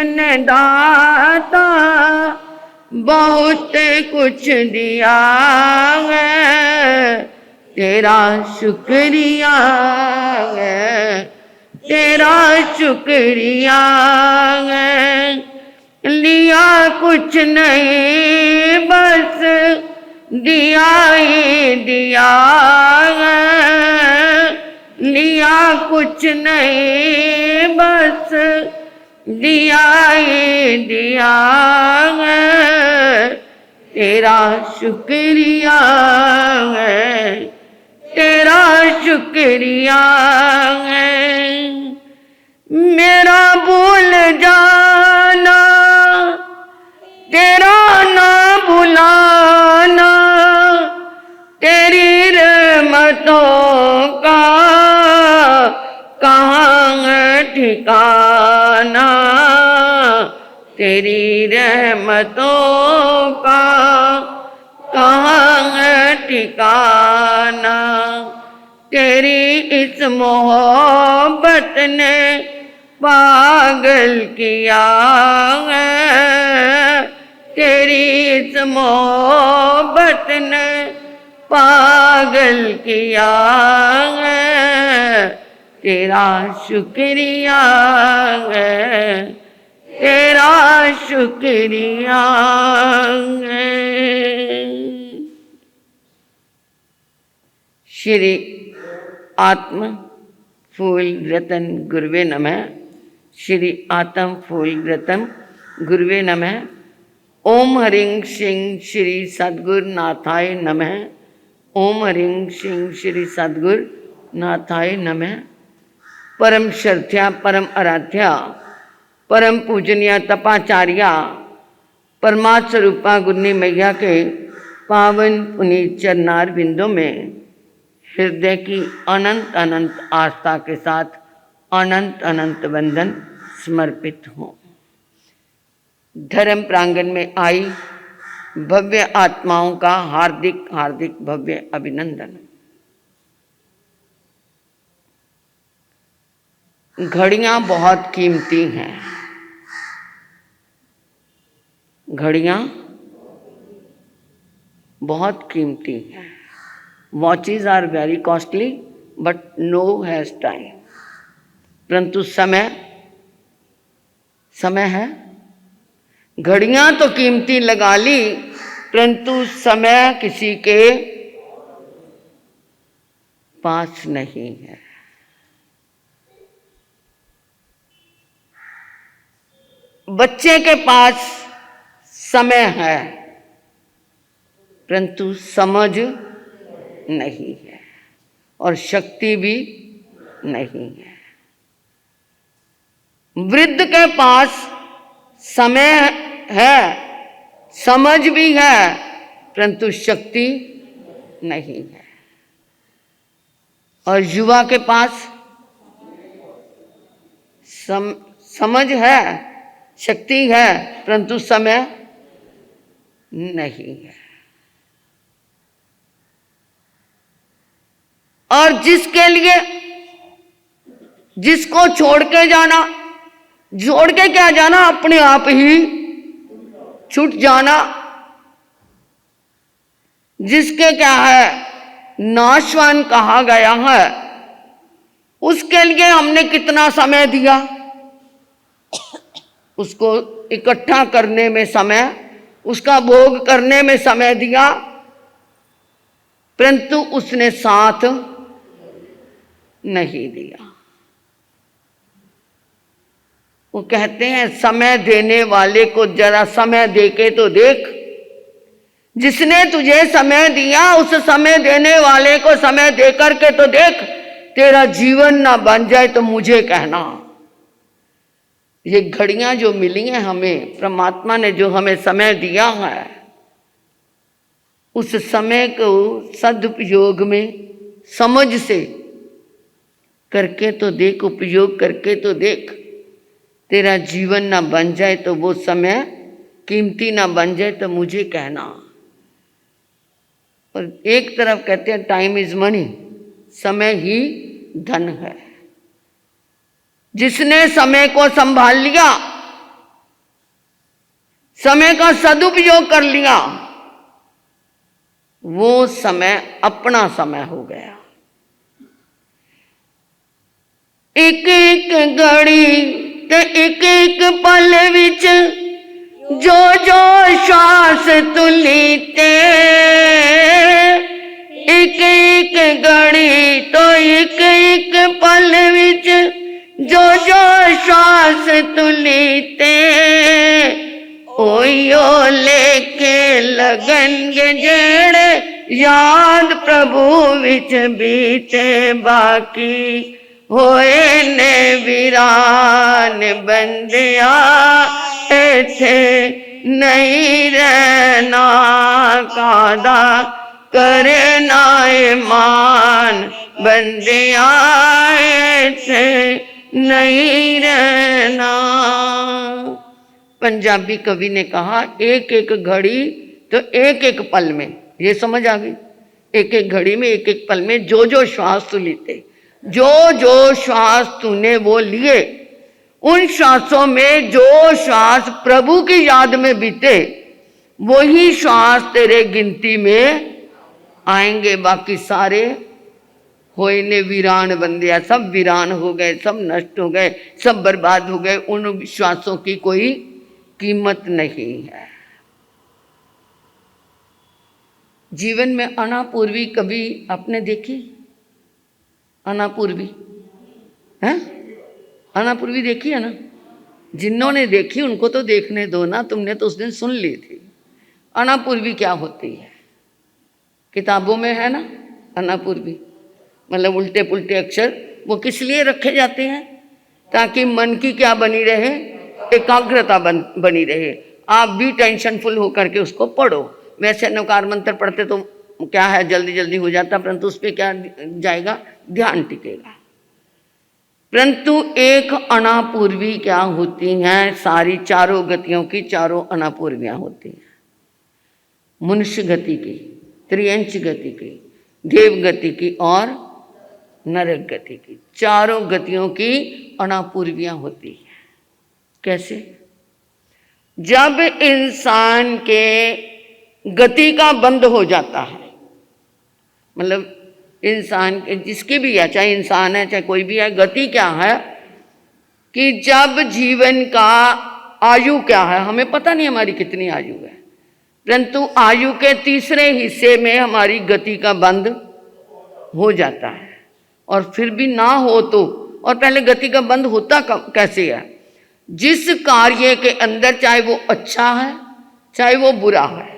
जीवन दाता बहुत कुछ दिया है, तेरा शुक्रिया है, तेरा शुक्रिया है। लिया कुछ नहीं बस दिया ही दिया है, लिया कुछ नहीं बस दिया ही दिया है, तेरा शुक्रिया है, तेरा शुक्रिया है। मेरा भूल जाना तेरा ना भुलाना, तेरी रहमतों का कहाँ है ठिकाना, तेरी रहमतों का कहाँ है ठिकाना। तेरी इस मोहब्बत ने पागल किया है, तेरी इस मोहब्बत ने पागल किया है, तेरा शुक्रिया है, तेरा शुक्रिया है। श्री आत्म फूल रतन गुरुवे नमः। श्री आत्म फूल रतन गुरुवे नमः। ओम हरिं सिंह श्री सद्गुरु नाथाय नमः। ओम हरिं सिंह श्री सद्गुरु नाथाय नमः। परम श्रद्धा परम आराध्या परम पूजनीय तपाचार्या परमात्म स्वरूपा गुरनी मैया के पावन पुनीत चरणार बिंदों में हृदय की अनंत अनंत आस्था के साथ अनंत अनंत वंदन समर्पित हूँ। धर्म प्रांगण में आई भव्य आत्माओं का हार्दिक हार्दिक भव्य अभिनंदन। घड़ियां बहुत कीमती हैं, घड़ियां बहुत कीमती हैं। Watches are very costly but no has time, परंतु समय समय है। घड़ियां तो कीमती लगा ली परंतु समय किसी के पास नहीं है। बच्चे के पास समय है परंतु समझ नहीं है और शक्ति भी नहीं है। वृद्ध के पास समय है, समझ भी है परंतु शक्ति नहीं है। और युवा के पास समझ है, शक्ति है परंतु समय नहीं है। और जिसके लिए जिसको छोड़ के जाना, जोड़ के क्या जाना, अपने आप ही छूट जाना, जिसके क्या है नाशवान कहा गया है, उसके लिए हमने कितना समय दिया, उसको इकट्ठा करने में समय, उसका भोग करने में समय दिया, परंतु उसने साथ नहीं दिया। वो कहते हैं समय देने वाले को जरा समय देके तो देख। जिसने तुझे समय दिया उस समय देने वाले को समय दे करके तो देख। तेरा जीवन ना बन जाए तो मुझे कहना। ये घड़ियां जो मिली हैं हमें, परमात्मा ने जो हमें समय दिया है, उस समय को सदुपयोग में समझ से करके तो देख, उपयोग करके तो देख। तेरा जीवन ना बन जाए तो वो समय कीमती ना बन जाए तो मुझे कहना। और एक तरफ कहते हैं टाइम इज मनी, समय ही धन है। जिसने समय को संभाल लिया समय का सदुपयोग कर लिया, वो समय अपना समय हो गया। एक एक घड़ी ते एक एक पल विच जो जो श्वास तू लीते, एक एक घड़ी तो एक एक पल विच जो जो श्वास तू लीते, ओयो लेके लगनगे जेड़े याद प्रभु विच बीते, बाकी होए ने वीरान बंदिया इथे नहीं रहना, कादा करना ईमान बंदिया इथे नहीं रहना। पंजाबी कवि ने कहा एक एक घड़ी तो एक एक पल में, ये समझ आ गई, एक एक घड़ी में एक एक पल में जो जो श्वास तू लेते, जो जो श्वास तूने वो लिए, उन श्वासों में जो श्वास प्रभु की याद में बीते, वही श्वास तेरे गिनती में आएंगे। बाकी सारे होए ने वीरान बंदिया, सब वीरान हो गए, सब नष्ट हो गए, सब बर्बाद हो गए, उन श्वासों की कोई कीमत नहीं है। जीवन में अनापूर्वी कभी आपने देखी? अनापूर्वी है, अनापूर्वी देखी है ना? जिन्होंने देखी उनको तो देखने दो ना, तुमने तो उस दिन सुन ली थी। अनापूर्वी क्या होती है? किताबों में है ना अनापूर्वी, मतलब उल्टे पुल्टे अक्षर, वो किस लिए रखे जाते हैं? ताकि मन की क्या बनी रहे, एकाग्रता बनी रहे। आप भी टेंशन फुल होकर के उसको पढ़ो। वैसे नकार मंत्र पढ़ते तो क्या है, जल्दी जल्दी हो जाता, परंतु उस पर क्या जाएगा, ध्यान टिकेगा। परंतु एक अनापूर्वी क्या होती हैं? सारी चारों गतियों की चारों अनापूर्वियां होती हैं। मनुष्य गति की, त्रियंच गति की, देव गति की और नरक गति की, चारों गतियों की अनापूर्वियां होती हैं। कैसे? जब इंसान के गति का बंद हो जाता है, मतलब इंसान के जिसकी भी है, चाहे इंसान है चाहे कोई भी है, गति क्या है कि जब जीवन का आयु क्या है, हमें पता नहीं हमारी कितनी आयु है, परंतु आयु के तीसरे हिस्से में हमारी गति का बंद हो जाता है। और फिर भी ना हो तो, और पहले गति का बंद होता कैसे है? जिस कार्य के अंदर, चाहे वो अच्छा है चाहे वो बुरा है,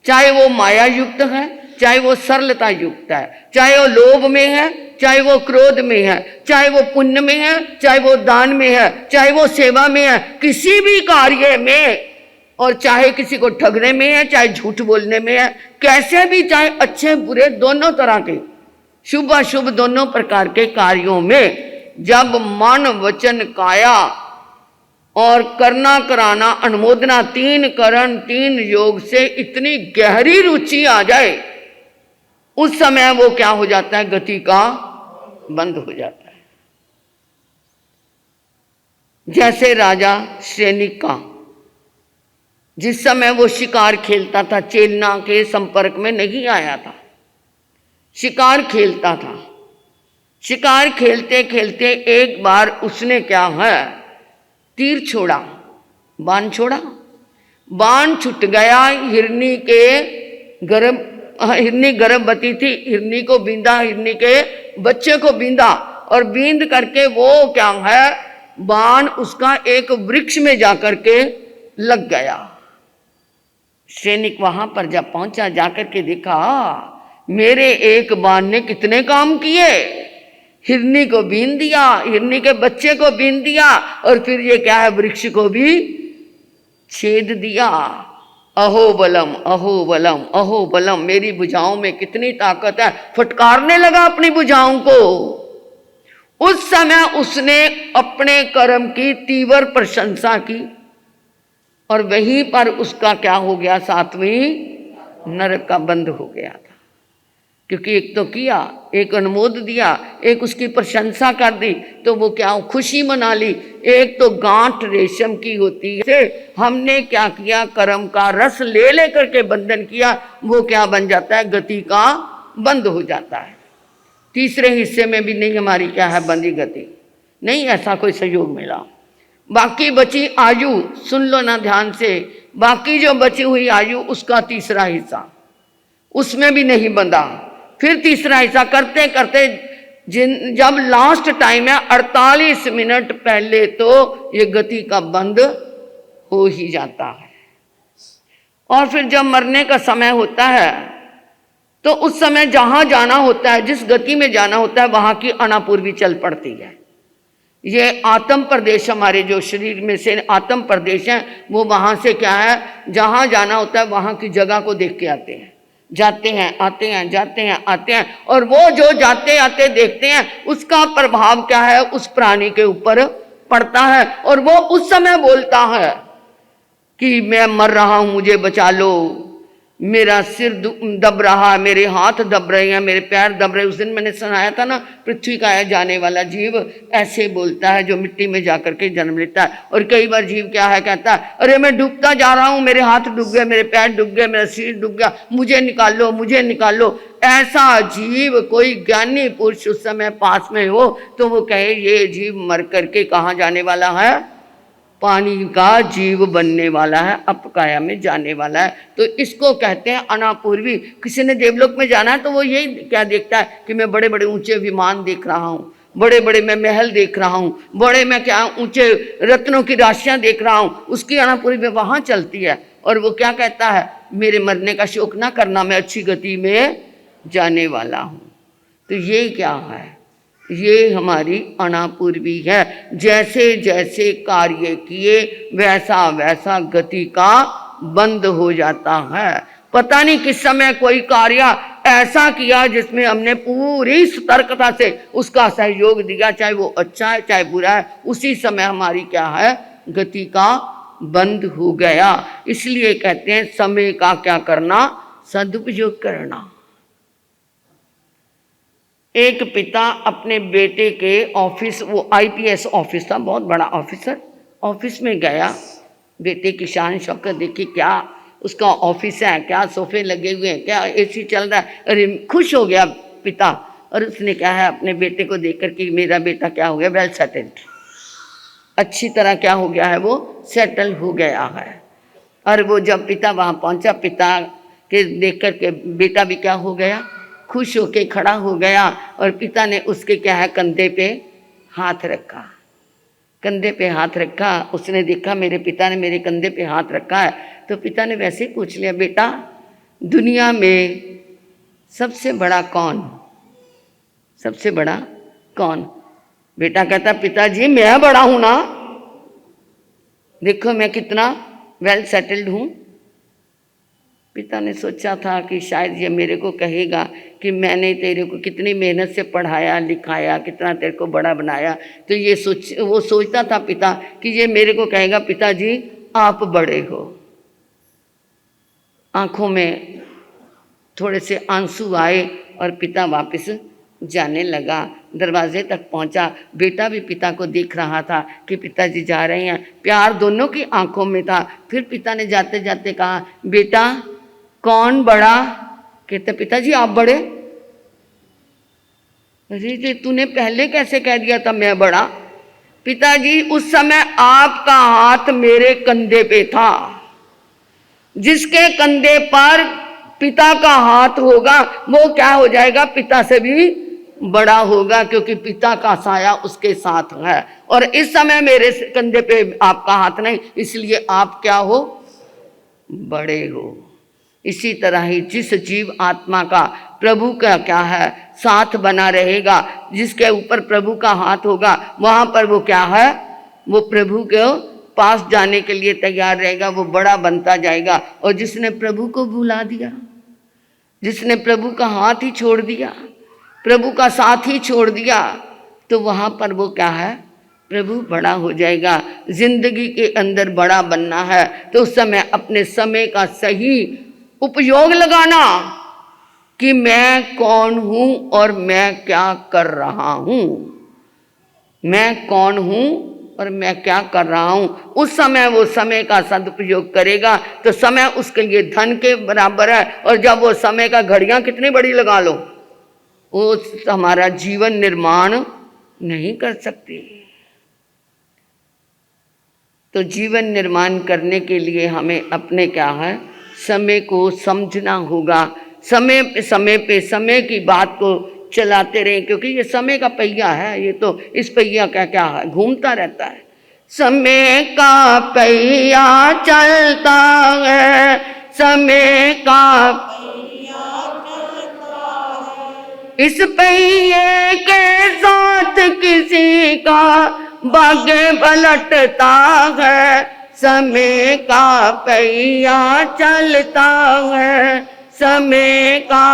चाहे वो माया युक्त है चाहे वो सरलता युक्त है, चाहे वो लोभ में है चाहे वो क्रोध में है, चाहे वो पुण्य में है चाहे वो दान में है, चाहे वो सेवा में है, किसी भी कार्य में, और चाहे किसी को ठगने में है चाहे झूठ बोलने में है, कैसे भी, चाहे अच्छे बुरे दोनों तरह के, शुभ अशुभ दोनों प्रकार के कार्यों में, जब मन वचन काया और करना कराना अनुमोदना, तीन करण तीन योग से इतनी गहरी रुचि आ जाए, उस समय वो क्या हो जाता है, गति का बंद हो जाता है। जैसे राजा सैनिक का, जिस समय वो शिकार खेलता था, चेलना के संपर्क में नहीं आया था, शिकार खेलता था, शिकार खेलते खेलते एक बार उसने क्या है, तीर छोड़ा, बाण छोड़ा, बाण छूट गया, हिरनी के गर्भ, हिरनी गर्भवती थी, हिरनी को बींदा, हिरनी के बच्चे को बींदा, और बींद करके वो क्या है, बाण उसका एक वृक्ष में जाकर के लग गया। सैनिक वहां पर जब पहुंचा, जाकर के देखा, मेरे एक बाण ने कितने काम किए, हिरनी को बीन दिया, हिरनी के बच्चे को बीन दिया, और फिर ये क्या है, वृक्ष को भी छेद दिया। अहो बलम अहो बलम अहो बलम, मेरी भुजाओं में कितनी ताकत है। फटकारने लगा अपनी भुजाओं को। उस समय उसने अपने कर्म की तीव्र प्रशंसा की, और वहीं पर उसका क्या हो गया, सातवीं नरक का बंद हो गया था। क्योंकि एक तो किया, एक अनुमोद दिया, एक उसकी प्रशंसा कर दी, तो वो क्या खुशी मना ली। एक तो गांठ रेशम की होती है, हमने क्या किया, कर्म का रस ले लेकर के बंधन किया, वो क्या बन जाता है, गति का बंद हो जाता है। तीसरे हिस्से में भी नहीं हमारी क्या है, बंदी गति, नहीं ऐसा कोई सहयोग मिला। बाकी बची आयु, सुन लो ना ध्यान से, बाकी जो बची हुई आयु उसका तीसरा हिस्सा, उसमें भी नहीं बंधा। फिर तीसरा हिस्सा करते करते जब लास्ट टाइम है 48 मिनट पहले, तो ये गति का बंद हो ही जाता है। और फिर जब मरने का समय होता है, तो उस समय जहां जाना होता है, जिस गति में जाना होता है, वहां की अनापूर्वी चल पड़ती है। ये आत्म प्रदेश, हमारे जो शरीर में से आत्म प्रदेश है, वो वहां से क्या है, जहां जाना होता है वहां की जगह को देख के आते हैं, जाते हैं आते हैं, जाते हैं आते हैं, और वो जो जाते आते देखते हैं उसका प्रभाव क्या है, उस प्राणी के ऊपर पड़ता है। और वो उस समय बोलता है कि मैं मर रहा हूं, मुझे बचा लो, मेरा सिर दब रहा, मेरे हाथ दब रहे हैं, मेरे पैर दब रहे। उस दिन मैंने सुनाया था ना, पृथ्वी का जाने वाला जीव ऐसे बोलता है, जो मिट्टी में जाकर के जन्म लेता है। और कई बार जीव क्या है, कहता है अरे मैं डूबता जा रहा हूं, मेरे हाथ डूब गए, मेरे पैर डूब गए, मेरा सिर डूब गया, मुझे निकाल लो, मुझे निकाल लो। ऐसा जीव कोई ज्ञानी पुरुष उस समय पास में हो, तो वो कहे ये जीव मर करके कहाँ जाने वाला है, पानी का जीव बनने वाला है, अपकाया में जाने वाला है। तो इसको कहते हैं अनापूर्वी। किसी ने देवलोक में जाना है तो वो यही क्या देखता है कि मैं बड़े बड़े ऊंचे विमान देख रहा हूँ, बड़े बड़े मैं महल देख रहा हूँ, बड़े मैं क्या ऊंचे रत्नों की राशियां देख रहा हूँ, उसकी अनापूर्वी में वहां चलती है। और वो क्या कहता है, मेरे मरने का शोक ना करना, मैं अच्छी गति में जाने वाला हूँ। तो ये क्या है, ये हमारी अनापूर्वी है। जैसे जैसे कार्य किए वैसा वैसा गति का बंद हो जाता है। पता नहीं किस समय कोई कार्य ऐसा किया जिसमें हमने पूरी सतर्कता से उसका सहयोग दिया, चाहे वो अच्छा है चाहे बुरा है, उसी समय हमारी क्या है, गति का बंद हो गया। इसलिए कहते हैं समय का क्या करना, सदुपयोग करना। एक पिता अपने बेटे के ऑफिस, वो आईपीएस ऑफिस था, बहुत बड़ा ऑफिसर, ऑफिस में गया, बेटे की शान शौकत देखी, क्या उसका ऑफिस है, क्या सोफे लगे हुए हैं, क्या एसी चल रहा है। अरे खुश हो गया पिता, और उसने क्या है अपने बेटे को देख कर कि मेरा बेटा क्या हो गया, वेल सेटल्ड, अच्छी तरह क्या हो गया है, वो सेटल हो गया है। और वो जब पिता वहाँ पहुँचा, पिता के देख कर के बेटा भी क्या हो गया, खुश होके खड़ा हो गया। और पिता ने उसके क्या है, कंधे पे हाथ रखा, कंधे पे हाथ रखा। उसने देखा मेरे पिता ने मेरे कंधे पे हाथ रखा है, तो पिता ने वैसे ही पूछ लिया, बेटा दुनिया में सबसे बड़ा कौन, सबसे बड़ा कौन। बेटा कहता, पिताजी मैं बड़ा हूं ना, देखो मैं कितना वेल सेटल्ड हूं। पिता ने सोचा था कि शायद ये मेरे को कहेगा कि मैंने तेरे को कितनी मेहनत से पढ़ाया लिखाया, कितना तेरे को बड़ा बनाया। तो ये वो सोचता था पिता कि ये मेरे को कहेगा, पिताजी आप बड़े हो। आंखों में थोड़े से आंसू आए और पिता वापस जाने लगा। दरवाजे तक पहुंचा, बेटा भी पिता को देख रहा था कि पिताजी जा रहे हैं, प्यार दोनों की आंखों में था। फिर पिता ने जाते जाते कहा, बेटा कौन बड़ा। कहते, पिताजी आप बड़े। अरे जी तूने पहले कैसे कह दिया था मैं बड़ा। पिताजी उस समय आपका हाथ मेरे कंधे पे था, जिसके कंधे पर पिता का हाथ होगा वो क्या हो जाएगा, पिता से भी बड़ा होगा, क्योंकि पिता का साया उसके साथ है। और इस समय मेरे कंधे पे आपका हाथ नहीं, इसलिए आप क्या हो, बड़े हो। इसी तरह ही जिस जीव आत्मा का प्रभु का क्या है साथ बना रहेगा, जिसके ऊपर प्रभु का हाथ होगा, वहां पर वो क्या है, वो प्रभु के पास जाने के लिए तैयार रहेगा, वो बड़ा बनता जाएगा। और जिसने प्रभु को भुला दिया, जिसने प्रभु का हाथ ही छोड़ दिया, प्रभु का साथ ही छोड़ दिया, तो वहां पर वो क्या है, प्रभु बड़ा हो जाएगा। जिंदगी के अंदर बड़ा बनना है तो उस समय अपने समय का सही उपयोग लगाना, कि मैं कौन हूं और मैं क्या कर रहा हूं। मैं कौन हूं और मैं क्या कर रहा हूं। उस समय वो समय का सदुपयोग करेगा तो समय उसके लिए धन के बराबर है। और जब वो समय का घड़ियां कितनी बड़ी लगा लो, वो हमारा जीवन निर्माण नहीं कर सकती। तो जीवन निर्माण करने के लिए हमें अपने क्या है, समय को समझना होगा। समय पे समय की बात को चलाते रहें, क्योंकि ये समय का पहिया है। ये तो इस पहिया का क्या है, घूमता रहता है। समय का पहिया चलता है, समय का इस पहिए के साथ किसी का भाग्य पलटता है। समय का पहिया चलता है, समय का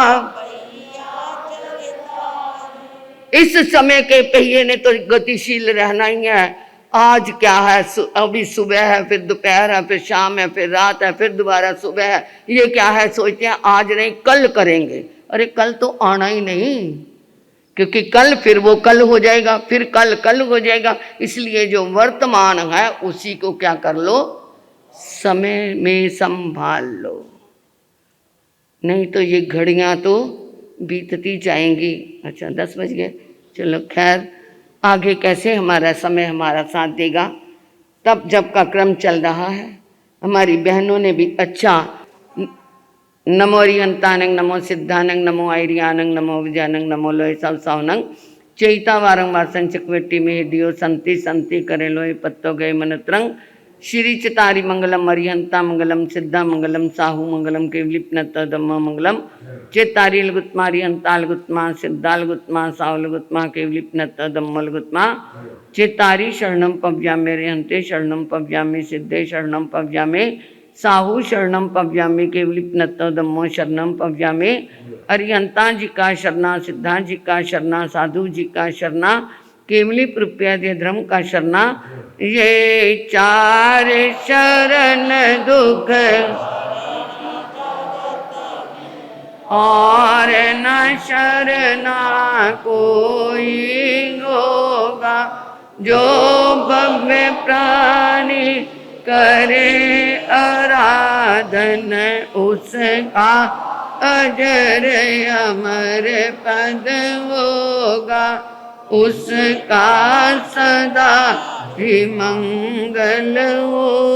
इस समय के पहिए ने तो गतिशील रहना ही है। आज क्या है, अभी सुबह है, फिर दोपहर है, फिर शाम है, फिर रात है, फिर दोबारा सुबह है। ये क्या है, सोचते हैं आज नहीं कल करेंगे। अरे कल तो आना ही नहीं, क्योंकि कल फिर वो कल हो जाएगा, फिर कल हो जाएगा। इसलिए जो वर्तमान है उसी को क्या कर लो, समय में संभाल लो, नहीं तो ये घड़ियां तो बीतती जाएंगी। अच्छा 10 बज गए, चलो खैर, आगे कैसे हमारा समय हमारा साथ देगा। तब जब का क्रम चल रहा है, हमारी बहनों ने भी अच्छा नमो अरिहंतानंग, नमो सिद्धानंग, नमो आयरियानंग, नमो विजयानंग, नमो लोय सब सावनंग चैता वारंवार संचकवेटी में दियो संति संति करे लोय पत्तो गए मनत्रंग श्री चितारी मंगलम अरिहंता मंगलम सिद्धा मंगलम साहू मंगलम केवलिपनत दम्मा मंगलम चेतारी लगुत्मा अरिहंता लगुत्मा सिद्धा लगुत्मा साहू लगुत्मा केवलिपनत दम्मा लगुत्मा चेतारी शरणम पव्यामे अरिहंते शरणम पव्यामे सिद्धे शरणम पव्यामे साहू शरणम पव्यामे केवलिपनत दम्मो शरणम पव्यामे अरिहंता जी का शरणा, सिद्धा जी का शरणा, साधु जी का शरणा, केवली प्रप्यादि धर्म का शरणा। ये चार शरण दुख और न शरणा कोई होगा, जो भव्य प्राणी करे आराधन उसका अजर अमर पद होगा, उसका सदा ही मंगल हो।